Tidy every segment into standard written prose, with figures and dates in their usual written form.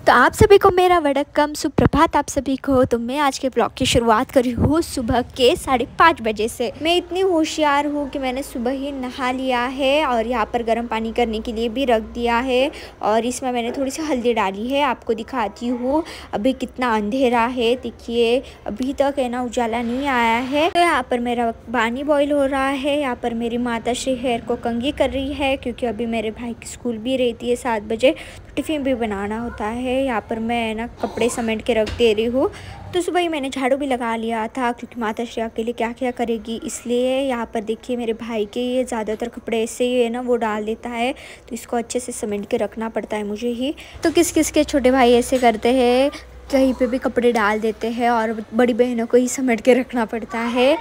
तो आप सभी को मेरा वड़क्कम सुप्रभात। आप सभी को तो मैं आज के ब्लॉग की शुरुआत कर रही हूँ सुबह के 5:30 बजे से। मैं इतनी होशियार हूँ कि मैंने सुबह ही नहा लिया है और यहाँ पर गर्म पानी करने के लिए भी रख दिया है और इसमें मैंने थोड़ी सी हल्दी डाली है। आपको दिखाती हूँ अभी कितना अंधेरा है। देखिए अभी तक है ना उजाला नहीं आया है। तो यहाँ पर मेरा पानी बॉईल हो रहा है। यहाँ पर मेरी माता श्री हेयर को कंघी कर रही है क्योंकि अभी मेरे भाई की स्कूल भी रहती है 7 बजे, टिफ़िन भी बनाना होता है। यहाँ पर मैं ना कपड़े समेट के रख दे रही हूँ। तो सुबह ही मैंने झाड़ू भी लगा लिया था क्योंकि माता श्री अकेले क्या क्या करेगी, इसलिए यहाँ पर देखिए मेरे भाई के ये ज़्यादातर कपड़े ऐसे ही है ना वो डाल देता है, तो इसको अच्छे से समेट के रखना पड़ता है मुझे ही। तो किस किस के छोटे भाई ऐसे करते हैं, कहीं पे भी कपड़े डाल देते हैं और बड़ी बहनों को ही समेट के रखना पड़ता है।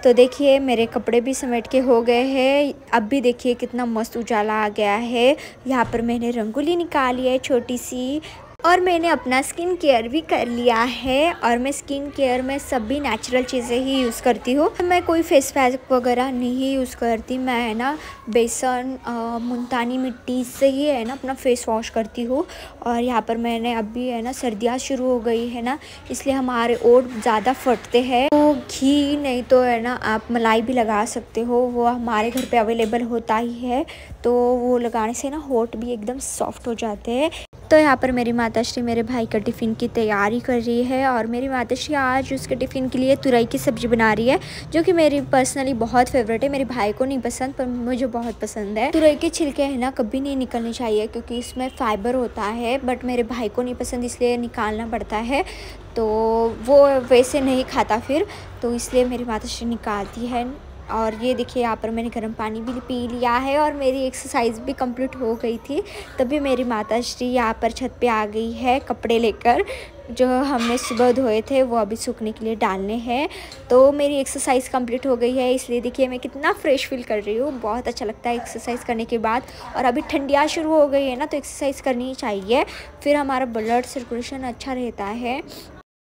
तो देखिए मेरे कपड़े भी समेट के हो गए हैं। अब भी देखिए कितना मस्त उजाला आ गया है। यहाँ पर मैंने रंगोली निकाली है छोटी सी और मैंने अपना स्किन केयर भी कर लिया है। और मैं स्किन केयर में सभी नेचुरल चीज़ें ही यूज़ करती हूँ। मैं कोई फेस पैक वगैरह नहीं यूज़ करती। मैं है ना बेसन मुल्तानी मिट्टी से ही है ना अपना फेस वॉश करती हूँ। और यहाँ पर मैंने अभी है ना सर्दियाँ शुरू हो गई है ना, इसलिए हमारे ओठ ज़्यादा फटते हैं। तो घी नहीं तो है ना आप मलाई भी लगा सकते हो, वो हमारे घर पे अवेलेबल होता ही है। तो वो लगाने से ना होठ भी एकदम सॉफ्ट हो जाते हैं। तो यहाँ पर मेरी माताश्री मेरे भाई का टिफ़िन की तैयारी कर रही है और मेरी माताश्री आज उसके टिफ़िन के लिए तुरई की सब्ज़ी बना रही है, जो कि मेरी पर्सनली बहुत फेवरेट है। मेरे भाई को नहीं पसंद पर मुझे बहुत पसंद है। तुरई के छिलके है ना कभी नहीं निकलने चाहिए क्योंकि इसमें फाइबर होता है, बट मेरे भाई को नहीं पसंद इसलिए निकालना पड़ता है। तो वो वैसे नहीं खाता फिर, तो इसलिए मेरी माताश्री निकालती है। और ये देखिए यहाँ पर मैंने गर्म पानी भी पी लिया है और मेरी एक्सरसाइज भी कंप्लीट हो गई थी। तभी मेरी माताश्री यहाँ पर छत पे आ गई है कपड़े लेकर, जो हमने सुबह धोए थे वो अभी सूखने के लिए डालने हैं। तो मेरी एक्सरसाइज कंप्लीट हो गई है, इसलिए देखिए मैं कितना फ्रेश फील कर रही हूँ। बहुत अच्छा लगता है एक्सरसाइज करने के बाद। और अभी ठंडियाँ शुरू हो गई है ना, तो एक्सरसाइज करनी चाहिए, फिर हमारा ब्लड सर्कुलेशन अच्छा रहता है।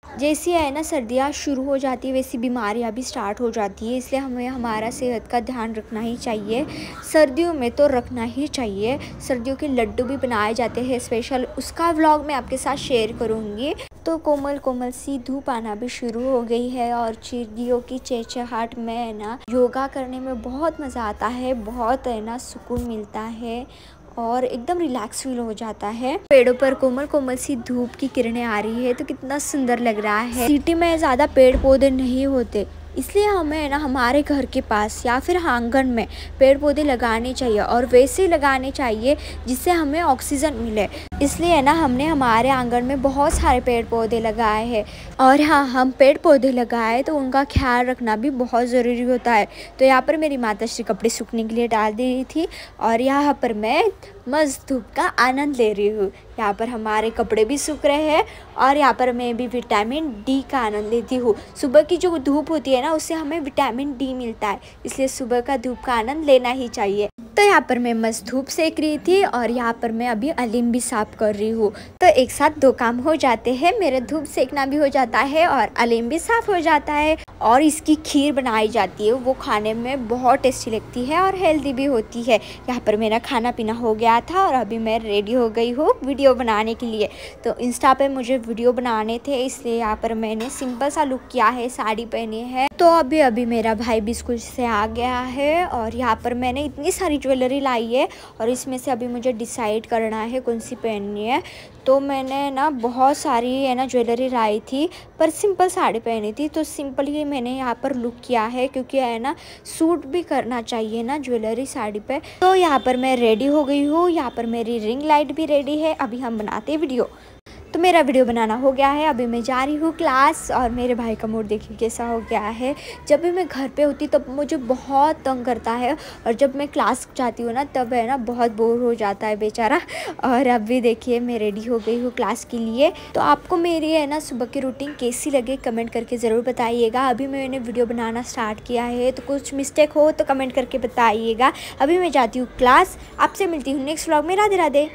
जैसी है ना सर्दियाँ शुरू हो जाती है वैसी बीमारियाँ भी स्टार्ट हो जाती है, इसलिए हमें हमारा सेहत का ध्यान रखना ही चाहिए। सर्दियों में तो रखना ही चाहिए। सर्दियों के लड्डू भी बनाए जाते हैं स्पेशल, उसका व्लॉग मैं आपके साथ शेयर करूँगी। तो कोमल कोमल सी धूप आना भी शुरू हो गई है और चिड़ियों की चहचहाहट में है ना योगा करने में बहुत मज़ा आता है, बहुत है ना सुकून मिलता है और एकदम रिलैक्स फील हो जाता है। पेड़ों पर कोमल कोमल सी धूप की किरणें आ रही है तो कितना सुंदर लग रहा है। सिटी में ज़्यादा पेड़ पौधे नहीं होते, इसलिए हमें ना हमारे घर के पास या फिर आंगन में पेड़ पौधे लगाने चाहिए और वैसे लगाने चाहिए जिससे हमें ऑक्सीजन मिले। इसलिए ना हमने हमारे आंगन में बहुत सारे पेड़ पौधे लगाए हैं। और हाँ, हम पेड़ पौधे लगाए तो उनका ख्याल रखना भी बहुत ज़रूरी होता है। तो यहाँ पर मेरी माताश्री कपड़े सूखने के लिए डाल दी थी और यहाँ पर मैं मस्त धूप का आनंद ले रही हूँ। यहाँ पर हमारे कपड़े भी सूख रहे हैं और यहाँ पर मैं भी विटामिन डी का आनंद लेती हूँ। सुबह की जो धूप होती है ना उससे हमें विटामिन डी मिलता है, इसलिए सुबह का धूप का आनंद लेना ही चाहिए। तो यहाँ पर मैं मस्त धूप सेक रही थी और यहाँ पर मैं अभी अलीम भी साफ कर रही हूँ। तो एक साथ 2 काम हो जाते हैं, मेरे धूप सेकना भी हो जाता है और अलीम भी साफ हो जाता है। और इसकी खीर बनाई जाती है, वो खाने में बहुत टेस्टी लगती है और हेल्दी भी होती है। यहाँ पर मेरा खाना पीना हो गया था और अभी मैं रेडी हो गई हूँ वीडियो बनाने के लिए। तो इंस्टा पे मुझे वीडियो बनाने थे, इसलिए यहाँ पर मैंने सिंपल सा लुक किया है, साड़ी पहनी है। तो अभी मेरा भाई भी स्कूल से आ गया है और यहाँ पर मैंने इतनी सारी ज्वेलरी लाई है और इसमें से अभी मुझे डिसाइड करना है कौन सी पहननी है। तो मैंने ना बहुत सारी है ना ज्वेलरी लाई थी पर सिंपल साड़ी पहनी थी, तो सिंपल ही मैंने यहाँ पर लुक किया है क्योंकि है ना सूट भी करना चाहिए ना ज्वेलरी साड़ी पे। तो यहाँ पर मैं रेडी हो गई हूँ। यहाँ पर मेरी रिंग लाइट भी रेडी है, अभी हम बनाते हैं वीडियो। तो मेरा वीडियो बनाना हो गया है, अभी मैं जा रही हूँ क्लास। और मेरे भाई का मूड देखिए कैसा हो गया है। जब भी मैं घर पे होती तब मुझे बहुत तंग करता है और जब मैं क्लास जाती हूँ ना तब है ना बहुत बोर हो जाता है बेचारा। और अभी देखिए मैं रेडी हो गई हूँ क्लास के लिए। तो आपको मेरी है ना सुबह की रूटीन कैसी लगे कमेंट करके ज़रूर बताइएगा। अभी मैंने वीडियो बनाना स्टार्ट किया है, तो कुछ मिस्टेक हो तो कमेंट करके बताइएगा। अभी मैं जाती हूँ क्लास, आपसे मिलती हूँ नेक्स्ट व्लॉग में। राधे राधे।